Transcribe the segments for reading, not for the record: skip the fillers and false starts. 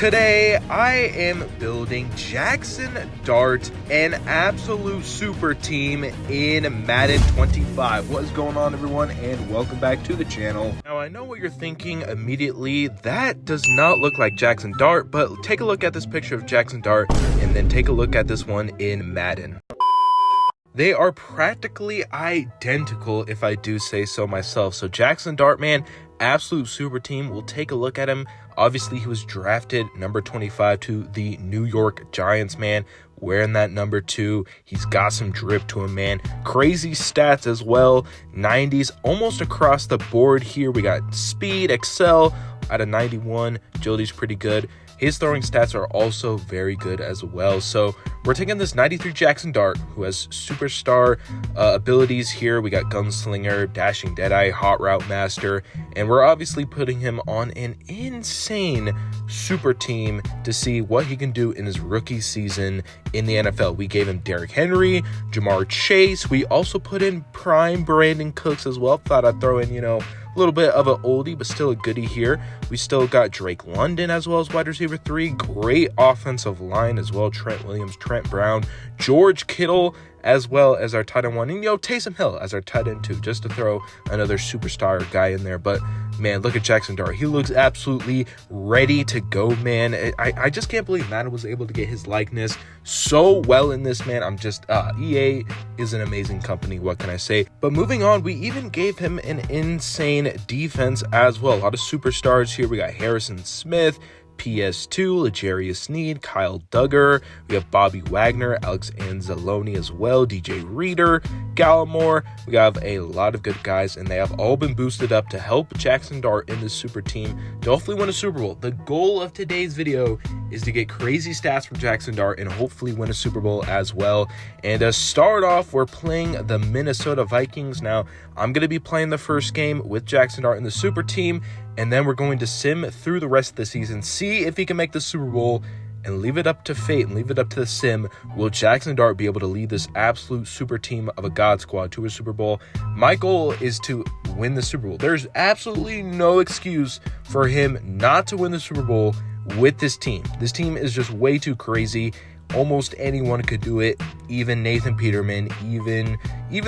Today, I am building Jaxon Dart, an absolute super team in Madden 25. What is going on, everyone, and welcome back to the channel. Now, I know what you're thinking immediately. That does not look like Jaxon Dart, but take a look at this picture of Jaxon Dart, and then take a look at this one in Madden. They are practically identical, if I do say so myself. So Jaxon Dart, man, absolute super team. We'll take a look at him. Obviously, he was drafted number 25 to the New York Giants, man. Wearing that number 2. He's got some drip to him, man. Crazy stats as well. 90s almost across the board here. We got speed, excel out of 91. Agility's pretty good. His throwing stats are also very good as well. So we're taking this 93 Jaxon Dart, who has superstar abilities here. We got Gunslinger, Dashing Deadeye, Hot Route Master, and we're obviously putting him on an insane super team to see what he can do in his rookie season in the NFL. We gave him Derrick Henry, Jamar Chase. We also put in prime Brandon Cooks as well. Thought I'd throw in, a little bit of an oldie, but still a goodie here. We still got Drake London as well as wide receiver 3. Great offensive line as well. Trent Williams, Trent Brown, George Kittle, as well as our tight end 1. And, Taysom Hill as our tight end 2, just to throw another superstar guy in there. But, man, look at Jaxon Dart. He looks absolutely ready to go, man. I just can't believe Madden was able to get his likeness so well in this, man. I'm just, EA is an amazing company. What can I say? But moving on, we even gave him an insane defense as well. A lot of superstars here. We got Harrison Smith, PS2, L'Jarius Sneed, Kyle Duggar. We have Bobby Wagner, Alex Anzalone as well, DJ Reader, Gallimore. We have a lot of good guys, and they have all been boosted up to help Jaxon Dart in this super team to hopefully win a Super Bowl. The goal of today's video is to get crazy stats from Jaxon Dart and hopefully win a Super Bowl as well. And to start off, we're playing the Minnesota Vikings. Now, I'm going to be playing the first game with Jaxon Dart in the super team, and then we're going to sim through the rest of the season, see if he can make the Super Bowl, and leave it up to fate and leave it up to the sim. Will Jaxon Dart be able to lead this absolute super team of a God Squad to a Super Bowl? My goal is to win the Super Bowl. There's absolutely no excuse for him not to win the Super Bowl with this team. This team is just way too crazy. Almost anyone could do it. Even Nathan Peterman, even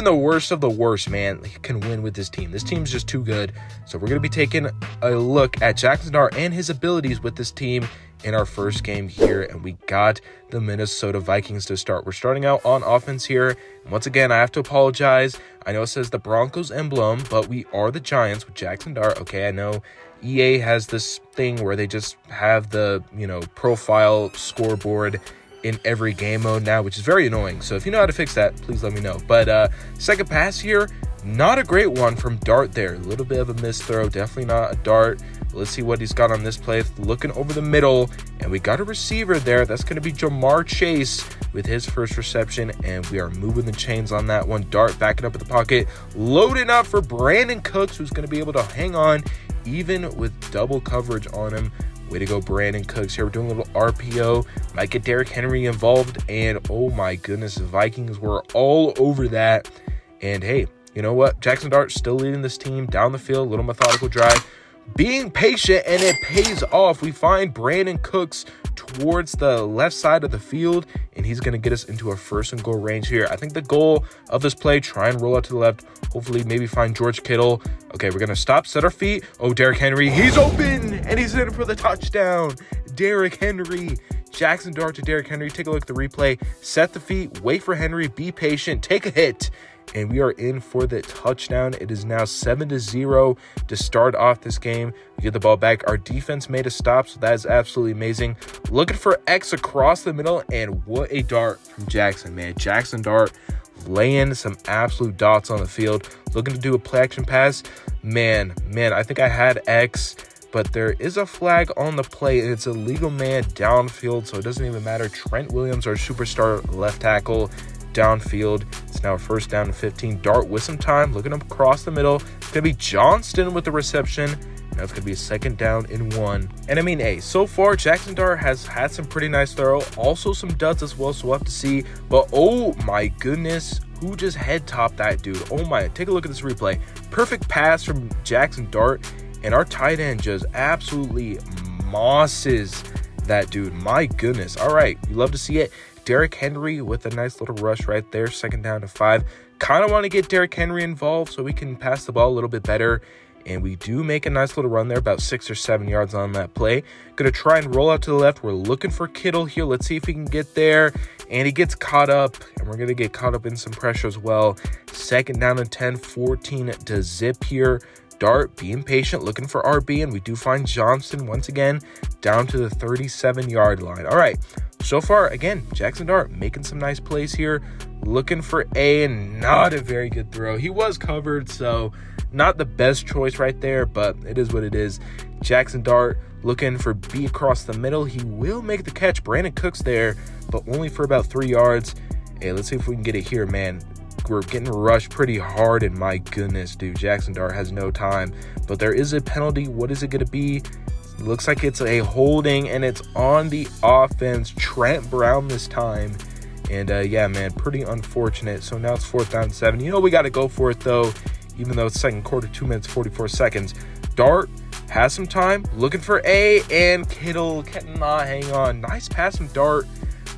the worst of the worst, man, can win with this team. This team's just too good. So we're going to be taking a look at Jaxon Dart and his abilities with this team in our first game here. And we got the Minnesota Vikings to start. We're starting out on offense here. And once again, I have to apologize. I know it says the Broncos emblem, but we are the Giants with Jaxon Dart. Okay, I know EA has this thing where they just have the, profile scoreboard in every game mode now, which is very annoying. So if you know how to fix that, please let me know. But second pass here, not a great one from Dart there. A little bit of a missed throw, definitely not a Dart. Let's see what he's got on this play. Looking over the middle, and we got a receiver there. That's going to be Jamar Chase with his first reception, and we are moving the chains on that one. Dart backing up in the pocket, loading up for Brandon Cooks, who's going to be able to hang on even with double coverage on him. Way to go, Brandon Cooks here. We're doing a little RPO. Might get Derrick Henry involved. And, oh, my goodness, the Vikings were all over that. And, hey, you know what? Jaxon Dart still leading this team down the field. Little methodical drive. Being patient, and it pays off. We find Brandon Cooks towards the left side of the field, and he's going to get us into a first and goal range here. I think the goal of this play, try and roll out to the left. Hopefully, maybe find George Kittle. Okay, we're going to stop, set our feet. Oh, Derrick Henry, he's open, and he's in for the touchdown. Derrick Henry. Jaxon Dart to Derrick Henry. Take a look at the replay. Set the feet, wait for Henry, be patient, take a hit. And we are in for the touchdown. It is now 7-0 to start off this game. We get the ball back. Our defense made a stop, so that is absolutely amazing. Looking for X across the middle, and what a dart from Jaxon, man. Jaxon Dart laying some absolute dots on the field. Looking to do a play action pass. Man, I think I had X, but there is a flag on the play, and it's a legal man downfield, so it doesn't even matter. Trent Williams, our superstar left tackle, downfield. It's now a first down and 15. Dart with some time, looking up across the middle. It's going to be Johnston with the reception. Now it's going to be a second down and 1. And I mean, hey, so far, Jaxon Dart has had some pretty nice throw. Also some duds as well, so we'll have to see. But, oh my goodness, who just head topped that dude? Oh my, take a look at this replay. Perfect pass from Jaxon Dart. And our tight end just absolutely mosses that dude. My goodness. All right, you love to see it. Derrick Henry with a nice little rush right there. 2nd down to 5. Kind of want to get Derrick Henry involved so we can pass the ball a little bit better. And we do make a nice little run there, about 6 or 7 yards on that play. Going to try and roll out to the left. We're looking for Kittle here. Let's see if we can get there. And he gets caught up, and we're going to get caught up in some pressure as well. 2nd down and 10, 14 to zip here. Dart being patient, looking for RB, and we do find Johnson once again down to the 37-yard line. All right, so far, again, Jaxon Dart making some nice plays here. Looking for A, and not a very good throw. He was covered, so not the best choice right there, but it is what it is. Jaxon Dart looking for B across the middle. He will make the catch. Brandon Cooks there, but only for about 3 yards. Hey, let's see if we can get it here, man. We're getting rushed pretty hard, and my goodness, dude, Jaxon Dart has no time. But there is a penalty. What is it going to be? Looks like it's a holding, and it's on the offense. Trent Brown this time. And, yeah, man, pretty unfortunate. So now it's 4th down and 7. You know we got to go for it, though, even though it's second quarter, 2 minutes, 44 seconds. Dart has some time, looking for A, and Kittle cannot hang on. Nice pass from Dart,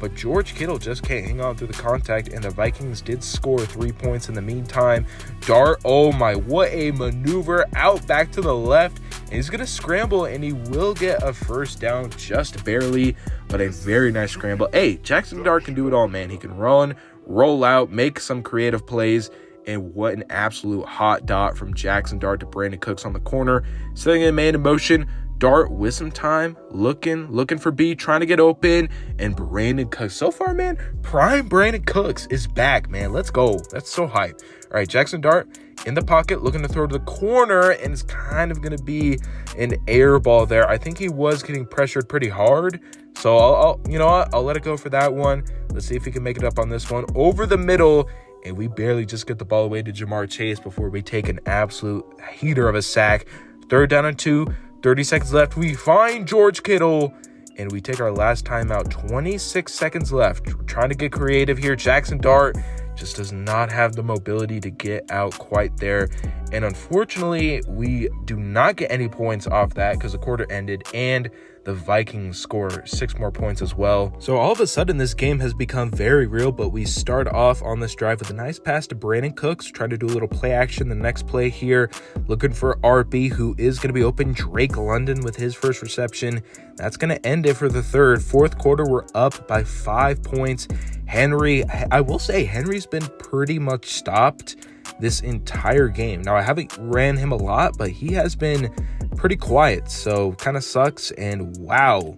but George Kittle just can't hang on through the contact, and the Vikings did score 3 points in the meantime. Dart, oh my, what a maneuver, out back to the left, and he's going to scramble, and he will get a 1st down just barely, but a very nice scramble. Hey, Jaxon Dart can do it all, man. He can run, roll out, make some creative plays, and what an absolute hot dot from Jaxon Dart to Brandon Cooks on the corner. Setting a man in motion. Dart with some time, looking for B, trying to get open, and Brandon Cooks. So far, man, prime Brandon Cooks is back, man. Let's go. That's so hype. All right, Jaxon Dart in the pocket, looking to throw to the corner, and it's kind of going to be an air ball there. I think he was getting pressured pretty hard, so I'll you know what? I'll let it go for that one. Let's see if he can make it up on this one. Over the middle, and we barely just get the ball away to Jamar Chase before we take an absolute heater of a sack. 3rd down and 2. 30 seconds left. We find George Kittle, and we take our last timeout. 26 seconds left. We're trying to get creative here. Jaxon Dart just does not have the mobility to get out quite there. And unfortunately, we do not get any points off that because the quarter ended, and the Vikings score 6 more points as well. So all of a sudden, this game has become very real, but we start off on this drive with a nice pass to Brandon Cooks, trying to do a little play action. The next play here, looking for RB, who is going to be open. Drake London with his first reception. That's going to end it for the third. 4th quarter, we're up by 5 points. Henry, I will say, Henry's been pretty much stopped this entire game. Now, I haven't ran him a lot, but he has been pretty quiet, so kind of sucks. And wow,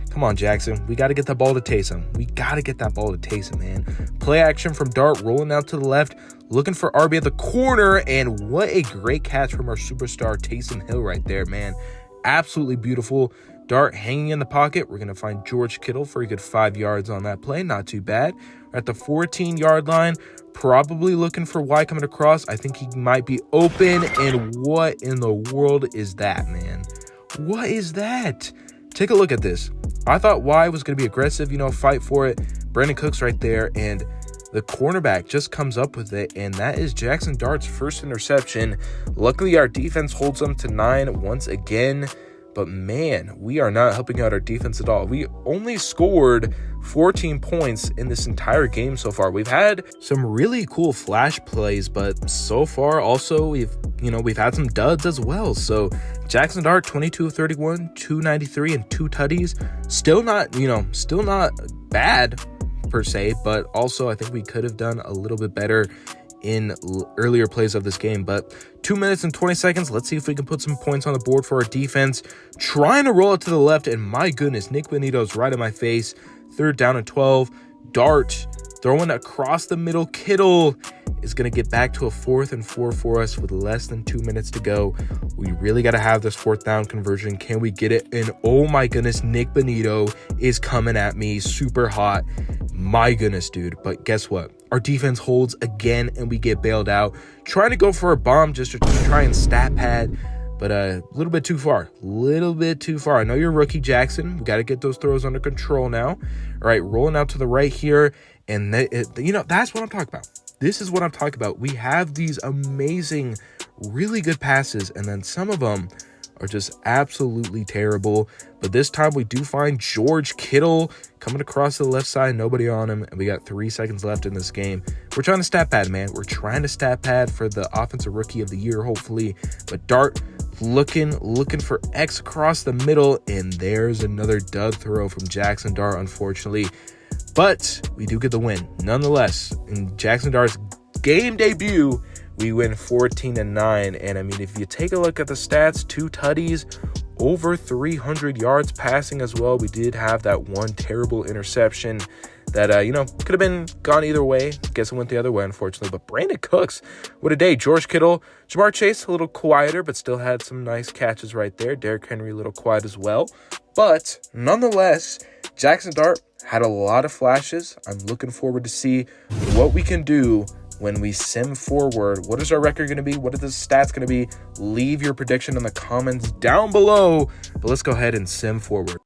come on, Jaxon, we got to get that ball to Taysom. We got to get that ball to Taysom, man. Play action from Dart, rolling out to the left, looking for RB at the corner, and what a great catch from our superstar Taysom Hill right there, man. Absolutely beautiful. Dart hanging in the pocket. We're going to find George Kittle for a good 5 yards on that play. Not too bad. We're at the 14-yard line. Probably looking for Y coming across. I think he might be open. And what in the world is that, man? What is that? Take a look at this. I thought Y was going to be aggressive, fight for it. Brandon Cooks right there. And the cornerback just comes up with it. And that is Jaxon Dart's first interception. Luckily, our defense holds them to 9 once again. But man, we are not helping out our defense at all. We only scored 14 points in this entire game so far. We've had some really cool flash plays, but so far also we've had some duds as well. So Jaxon Dart, 22 of 31, 293 and 2 tutties. Still not bad per se, but also I think we could have done a little bit better in earlier plays of this game. But 2 minutes and 20 seconds. Let's see if we can put some points on the board for our defense. Trying to roll it to the left, and my goodness, Nick Bonito's right in my face. 3rd down and 12. Dart throwing across the middle. Kittle is going to get back to a 4th and 4 for us with less than 2 minutes to go. We really got to have this 4th down conversion. Can we get it? And oh my goodness, Nick Bonito is coming at me super hot. My goodness, dude. But guess what? Our defense holds again, and we get bailed out. Trying to go for a bomb just to try and stat pad, but a little bit too far. I know you're rookie, Jaxon. We got to get those throws under control now. All right, rolling out to the right here, and that's what I'm talking about. This is what I'm talking about. We have these amazing, really good passes, and then some of them are just absolutely terrible. But this time we do find George Kittle coming across the left side, nobody on him, and we got 3 seconds left in this game. We're trying to stat pad, man. We're trying to stat pad for the Offensive Rookie of the Year, hopefully. But Dart looking for X across the middle, and there's another dud throw from Jaxon Dart, unfortunately. But we do get the win. Nonetheless, in Jaxon Dart's game debut, we win 14-9. And I mean, if you take a look at the stats, 2 tutties, over 300 yards passing as well. We did have that one terrible interception that, could have been gone either way. Guess it went the other way, unfortunately. But Brandon Cooks, what a day. George Kittle, Jamar Chase, a little quieter, but still had some nice catches right there. Derrick Henry, a little quiet as well. But nonetheless, Jaxon Dart had a lot of flashes. I'm looking forward to see what we can do when we sim forward. What is our record going to be? What are the stats going to be? Leave your prediction in the comments down below. But let's go ahead and sim forward.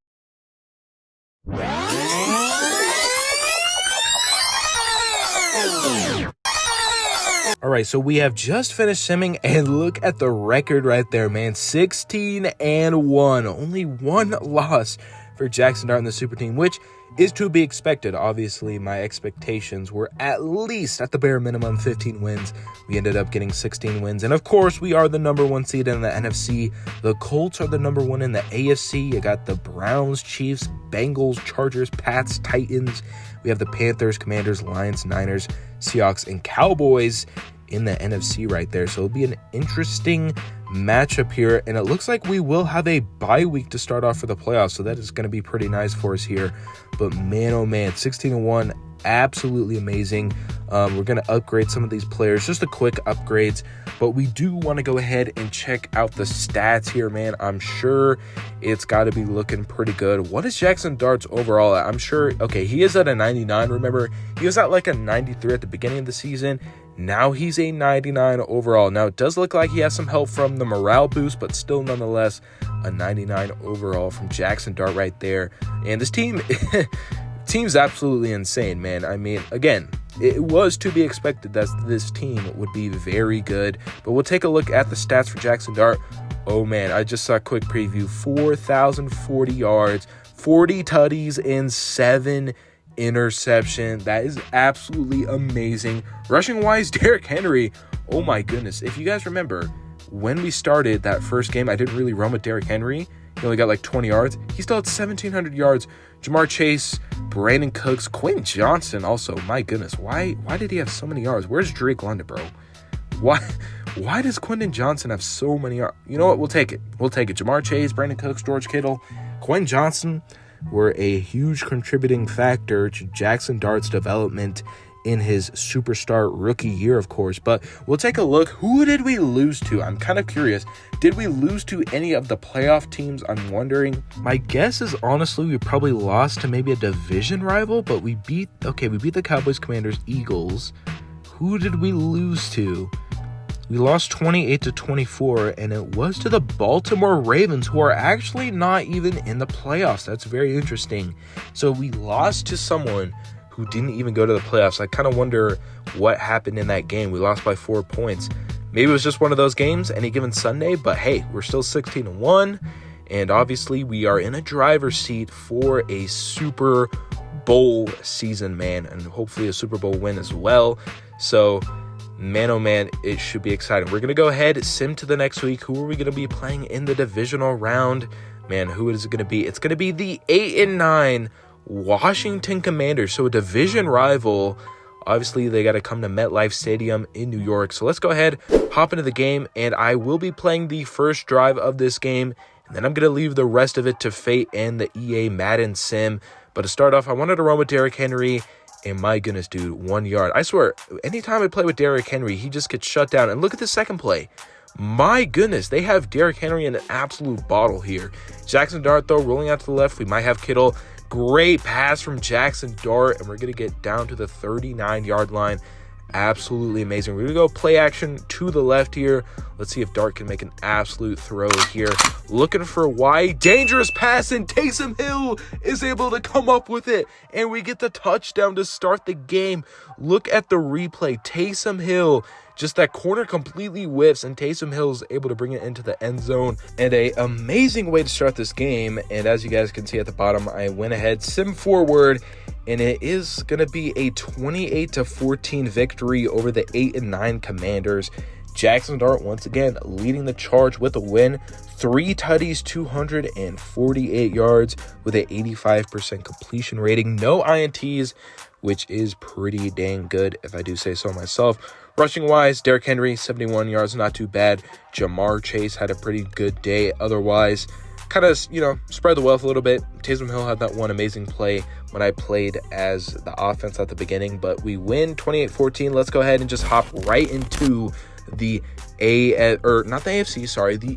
All right, so we have just finished simming, and look at the record right there, man. 16-1. Only 1 loss for Jaxon Dart in the super team, which is to be expected. Obviously, my expectations were at least, at the bare minimum, 15 wins. We ended up getting 16 wins. And of course, we are the #1 seed in the NFC. The Colts are the #1 in the AFC. You got the Browns, Chiefs, Bengals, Chargers, Pats, Titans. We have the Panthers, Commanders, Lions, Niners, Seahawks, and Cowboys in the NFC right there. So it'll be an interesting matchup here, and it looks like we will have a bye week to start off for the playoffs, so that is going to be pretty nice for us here. But man, oh man, 16-1, absolutely amazing. We're going to upgrade some of these players, just a quick upgrades, but we do want to go ahead and check out the stats here, man. I'm sure it's got to be looking pretty good. What is Jaxon Dart's overall at? I'm sure, okay, he is at a 99. Remember, he was at like a 93 at the beginning of the season. Now he's a 99 overall. Now, it does look like he has some help from the morale boost, but still nonetheless a 99 overall from Jaxon Dart right there. And this team's absolutely insane, man. I mean, again, it was to be expected that this team would be very good. But we'll take a look at the stats for Jaxon Dart. Oh, man, I just saw a quick preview. 4,040 yards, 40 tutties, and 7 interception. That is absolutely amazing. Rushing wise, Derrick Henry, oh my goodness. If you guys remember, when we started that first game, I didn't really run with Derrick Henry. He only got like 20 yards. He still had 1,700 yards. Jamar Chase, Brandon Cooks, Quentin Johnson also. My goodness, why did he have so many yards? Where's Drake London, bro? Why does Quentin Johnson have so many yards? You know what? We'll take it. Jamar Chase, Brandon Cooks, George Kittle, Quentin Johnson were a huge contributing factor to Jaxon Dart's development in his superstar rookie year, of course. But we'll take a look. Who did we lose to? I'm kind of curious. Did we lose to any of the playoff teams? I'm wondering. My guess is honestly we probably lost to maybe a division rival, but we beat the Cowboys, Commanders, Eagles. Who did we lose to? We lost 28-24, and it was to the Baltimore Ravens, who are actually not even in the playoffs. That's very interesting. So we lost to someone who didn't even go to the playoffs. I kind of wonder what happened in that game. We lost by 4 points. Maybe it was just one of those games any given Sunday, but hey, we're still 16-1, and obviously we are in a driver's seat for a Super Bowl season, man, and hopefully a Super Bowl win as well. So man, oh man, it should be exciting. We're going to go ahead, sim to the next week. Who are we going to be playing in the divisional round? Man, who is it going to be? It's going to be the 8-9 Washington Commanders. So a division rival. Obviously, they got to come to MetLife Stadium in New York. So let's go ahead, hop into the game, and I will be playing the first drive of this game. And then I'm going to leave the rest of it to Fate and the EA Madden Sim. But to start off, I wanted to run with Derrick Henry. And my goodness, dude, 1 yard. I swear, anytime I play with Derrick Henry, he just gets shut down. And look at the second play. My goodness, they have Derrick Henry in an absolute bottle here. Jaxon Dart, though, rolling out to the left. We might have Kittle. Great pass from Jaxon Dart. And we're going to get down to the 39-yard line. absolutely amazing. We're going to go play action to the left here. Let's see if Dart can make an absolute throw here. Looking for wide, dangerous pass, and Taysom Hill is able to come up with it. And we get the touchdown to start the game. Look at the replay. Taysom Hill, just that corner completely whiffs, and Taysom Hill is able to bring it into the end zone. And an amazing way to start this game. And as you guys can see at the bottom, I went ahead, sim forward, and it is going to be a 28-14 victory over the 8-9 Commanders. Jaxon Dart once again leading the charge with a win. 3 tutties, 248 yards with an 85% completion rating. No INTs, which is pretty dang good if I do say so myself. Rushing wise, Derrick Henry, 71 yards, not too bad. Jamar Chase had a pretty good day. Otherwise, kind of, spread the wealth a little bit. Taysom Hill had that one amazing play when I played as the offense at the beginning, but we win 28-14. Let's go ahead and just hop right into the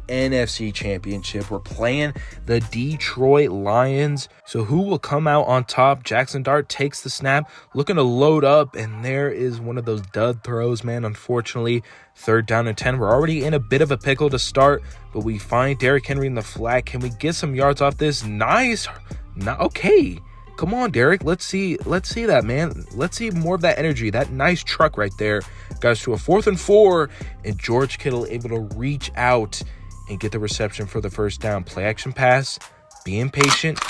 NFC Championship. We're playing the Detroit Lions. So who will come out on top? Jaxon Dart takes the snap, looking to load up, and there is one of those dud throws, man. Unfortunately, 3rd down and 10. We're already in a bit of a pickle to start, but we find Derrick Henry in the flat. Can we get some yards off this? Nice. Okay. Come on, Derrick. Let's see that, man. Let's see more of that energy. That nice truck right there got us to a 4th and 4, and George Kittle able to reach out and get the reception for the first down. Play action pass, being patient,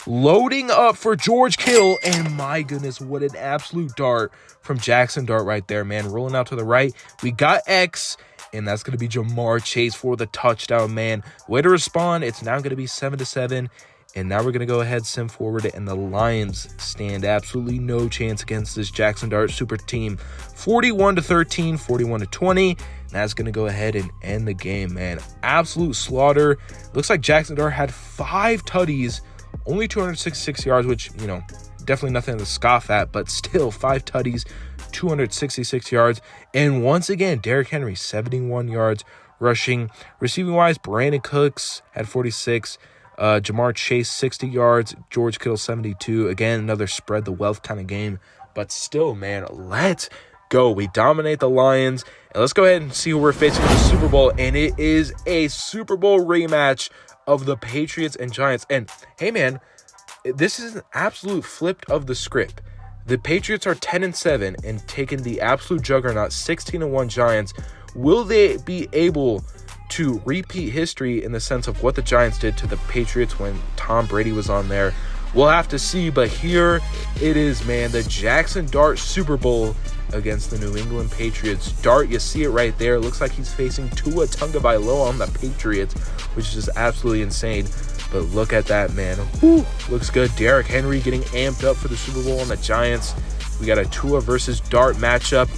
loading up for George Kittle, and my goodness, what an absolute dart from Jaxon Dart right there, man. Rolling out to the right. We got X, and that's going to be Jamar Chase for the touchdown, man. Way to respond. It's now going to be 7-7. And now we're going to go ahead, sim forward, and the Lions stand absolutely no chance against this Jaxon Dart super team. 41-13, 41-20. That's going to go ahead and end the game, man. Absolute slaughter. Looks like Jaxon Dart had 5 tutties, only 266 yards, which, definitely nothing to scoff at, but still 5 tutties, 266 yards. And once again, Derrick Henry, 71 yards rushing. Receiving-wise, Brandon Cooks had 46. Jamar Chase, 60 yards. George Kittle, 72. Again, another spread the wealth kind of game. But still, man, let's go. We dominate the Lions. And let's go ahead and see who we're facing in the Super Bowl. And it is a Super Bowl rematch of the Patriots and Giants. And, hey, man, this is an absolute flip of the script. The Patriots are 10-7 and taking the absolute juggernaut, 16-1 Giants. Will they be able to repeat history in the sense of what the Giants did to the Patriots when Tom Brady was on there? We'll have to see, but here it is, man. The Jaxon Dart Super Bowl against the New England Patriots. Dart, you see it right there. Looks like he's facing Tua Tagovailoa on the Patriots, which is just absolutely insane. But look at that, man. Whew, looks good. Derrick Henry getting amped up for the Super Bowl on the Giants. We got a Tua versus Dart matchup.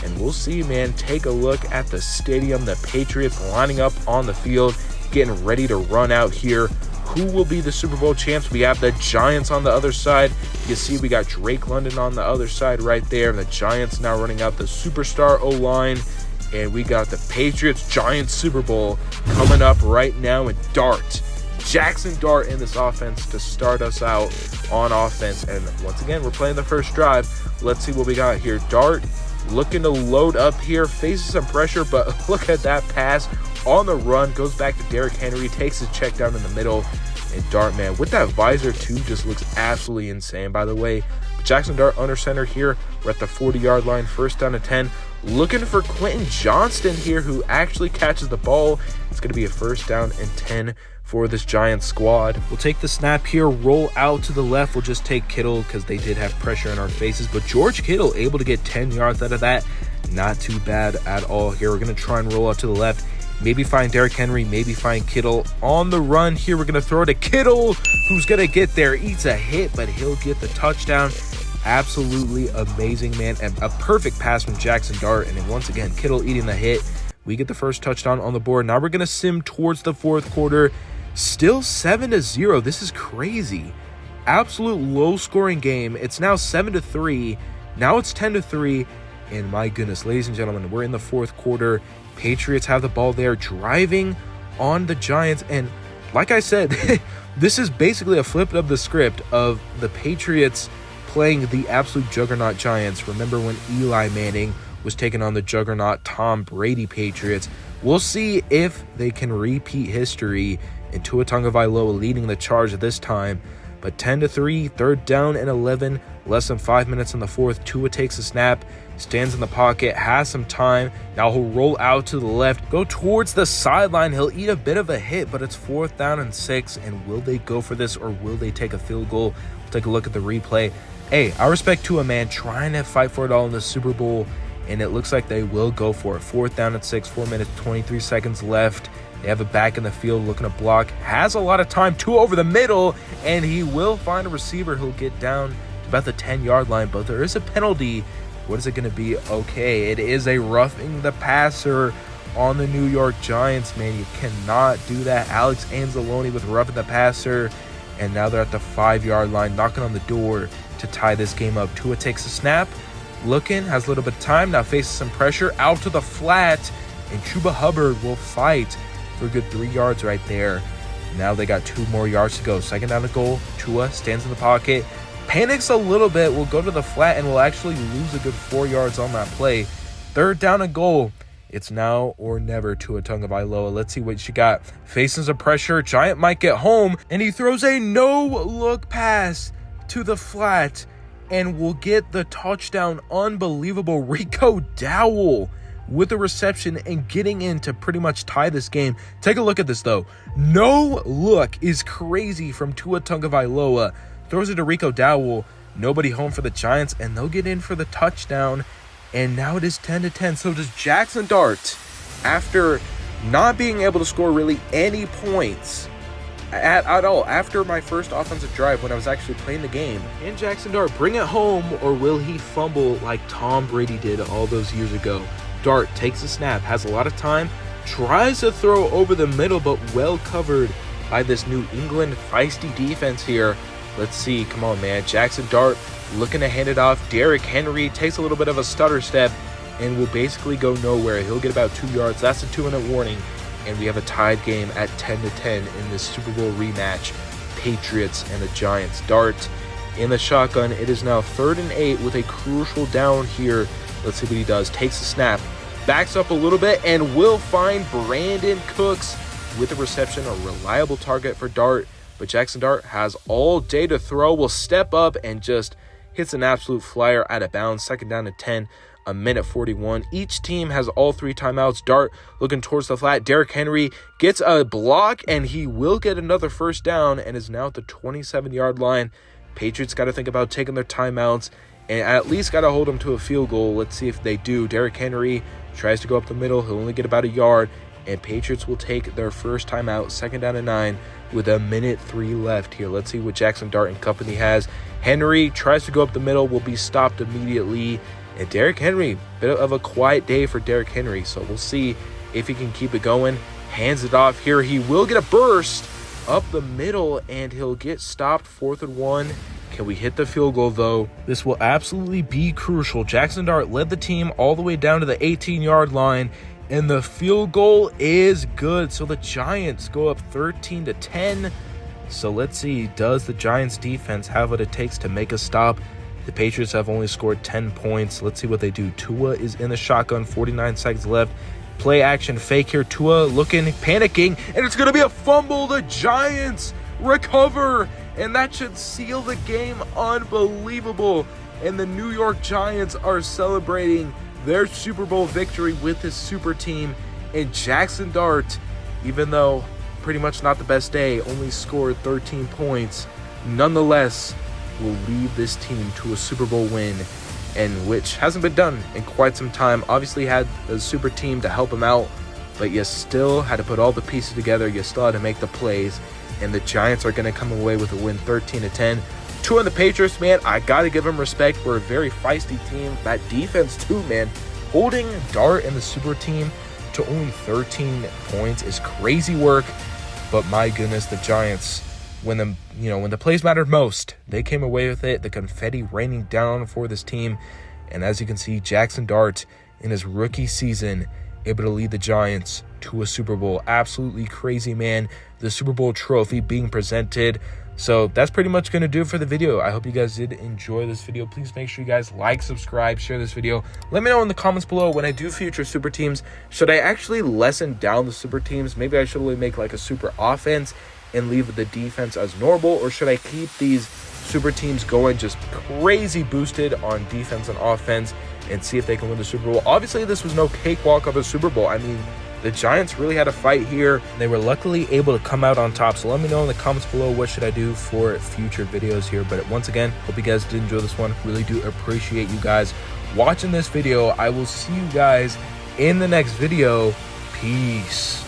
And we'll see, man. Take a look at the stadium. The Patriots lining up on the field, getting ready to run out here. Who will be the Super Bowl champs? We have the Giants on the other side. You see we got Drake London on the other side right there. The Giants now running out the superstar O-line. And we got the Patriots-Giants Super Bowl coming up right now. And Dart, Jaxon Dart in this offense to start us out on offense. And once again, we're playing the first drive. Let's see what we got here. Dart looking to load up here, faces some pressure, but look at that pass on the run. Goes back to Derrick Henry, takes his check down in the middle. And Dart, man, with that visor too, just looks absolutely insane. By the way, Jaxon Dart under center here. We're at the 40-yard line, 1st down and 10. Looking for Quentin Johnston here, who actually catches the ball. It's going to be a 1st down and 10 for this Giants squad. We'll take the snap here, roll out to the left. We'll just take Kittle because they did have pressure in our faces. But George Kittle able to get 10 yards out of that. Not too bad at all here. We're going to try and roll out to the left. Maybe find Derrick Henry, maybe find Kittle on the run here. We're going to throw to Kittle, who's going to get there. Eats a hit, but he'll get the touchdown. Absolutely amazing, man. And a perfect pass from Jaxon Dart. And then once again, Kittle eating the hit. We get the first touchdown on the board. Now we're going to sim towards the 4th quarter. Still 7-0. This is crazy. Absolute low-scoring game. It's now 7-3. Now it's 10-3. And my goodness, ladies and gentlemen, we're in the 4th quarter. Patriots have the ball there, driving on the Giants. And like I said, this is basically a flip of the script of the Patriots playing the absolute juggernaut Giants. Remember when Eli Manning was taking on the juggernaut Tom Brady Patriots? We'll see if they can repeat history, and Tua Tagovailoa leading the charge this time. But 10-3, third down and 11, less than 5 minutes in the fourth. Tua takes a snap, stands in the pocket, has some time. Now he'll roll out to the left, go towards the sideline. He'll eat a bit of a hit, but it's 4th down and 6. And will they go for this, or will they take a field goal? We'll take a look at the replay. Hey, I respect Tua, man, trying to fight for it all in the Super Bowl, and it looks like they will go for it. 4th down and 6, 4 minutes, 23 seconds left. They have it back in the field, looking to block. Has a lot of time. Tua over the middle, and he will find a receiver who'll get down to about the 10-yard line. But there is a penalty. What is it going to be? Okay, it is a roughing the passer on the New York Giants, man. You cannot do that. Alex Anzalone with roughing the passer. And now they're at the 5-yard line, knocking on the door to tie this game up. Tua takes a snap, looking, has a little bit of time, now faces some pressure, out to the flat, and Chuba Hubbard will fight for a good 3 yards right there. Now they got 2 more yards to go. 2nd down and goal. Tua stands in the pocket, panics a little bit, will go to the flat, and will actually lose a good 4 yards on that play. 3rd down and goal. It's now or never. Tua Tagovailoa. Let's see what she got. Facing some pressure. Giant might get home, and he throws a no-look pass to the flat and will get the touchdown. Unbelievable. Rico Dowell with the reception and getting in to pretty much tie this game. Take a look at this, though. No look is crazy from Tua Tagovailoa. Throws it to Rico Dowell. Nobody home for the Giants, and they'll get in for the touchdown. And now it is 10-10. So does Jaxon Dart, after not being able to score really any points at all, after my first offensive drive when I was actually playing the game, can Jaxon Dart bring it home, or will he fumble like Tom Brady did all those years ago? Dart takes a snap, has a lot of time, tries to throw over the middle, but well covered by this New England feisty defense here. Let's see. Come on, man. Jaxon Dart looking to hand it off. Derrick Henry takes a little bit of a stutter step and will basically go nowhere. He'll get about 2 yards. That's a 2-minute warning, and we have a tied game at 10-10 in this Super Bowl rematch. Patriots and the Giants. Dart in the shotgun. It is now 3rd and 8 with a crucial down here. Let's see what he does. Takes a snap, backs up a little bit, and will find Brandon Cooks with the reception. A reliable target for Dart, but Jaxon Dart has all day to throw. Will step up and just hits an absolute flyer out of bounds. 2nd down and 10, a minute 41. Each team has all 3 timeouts. Dart looking towards the flat. Derrick Henry gets a block, and he will get another 1st down and is now at the 27-yard line. Patriots got to think about taking their timeouts and at least got to hold them to a field goal. Let's see if they do. Derrick Henry tries to go up the middle. He'll only get about a yard, and Patriots will take their first timeout. 2nd down and 9 with a minute 3 left here. Let's see what Jaxon Dart and company has. Henry tries to go up the middle, will be stopped immediately. And Derrick Henry, bit of a quiet day for Derrick Henry, so we'll see if he can keep it going. Hands it off here. He will get a burst up the middle, and he'll get stopped. 4th and 1. Can we hit the field goal, though? This will absolutely be crucial. Jaxon Dart led the team all the way down to the 18-yard line, and the field goal is good. So the Giants go up 13-10. So let's see, does the Giants defense have what it takes to make a stop? The Patriots have only scored 10 points. Let's see what they do. Tua is in the shotgun, 49 seconds left. Play action fake here. Tua looking, panicking, and it's going to be a fumble. The Giants recover, and that should seal the game. Unbelievable. And the New York Giants are celebrating their Super Bowl victory with this super team. And Jaxon Dart, even though pretty much not the best day, only scored 13 points, nonetheless will lead this team to a Super Bowl win, and which hasn't been done in quite some time. Obviously had a super team to help him out, but you still had to put all the pieces together. You still had to make the plays, and the Giants are going to come away with a win, 13-10. Tua and the Patriots, man, I got to give them respect. We're a very feisty team. That defense too, man. Holding Dart and the super team to only 13 points is crazy work. But my goodness, the Giants, when the plays mattered most, they came away with it. The confetti raining down for this team. And as you can see, Jaxon Dart in his rookie season able to lead the Giants to a Super Bowl. Absolutely crazy, man. The Super Bowl trophy being presented. So that's pretty much going to do it for the video. I hope you guys did enjoy this video. Please make sure you guys like, subscribe, share this video. Let me know in the comments below, when I do future super teams, should I actually lessen down the super teams? Maybe I should only make like a super offense and leave the defense as normal, or should I keep these super teams going just crazy boosted on defense and offense and see if they can win the Super Bowl? Obviously, this was no cakewalk of a Super Bowl. I mean, the Giants really had a fight here. They were luckily able to come out on top. So let me know in the comments below, what should I do for future videos here. But once again, hope you guys did enjoy this one. Really do appreciate you guys watching this video. I will see you guys in the next video. Peace.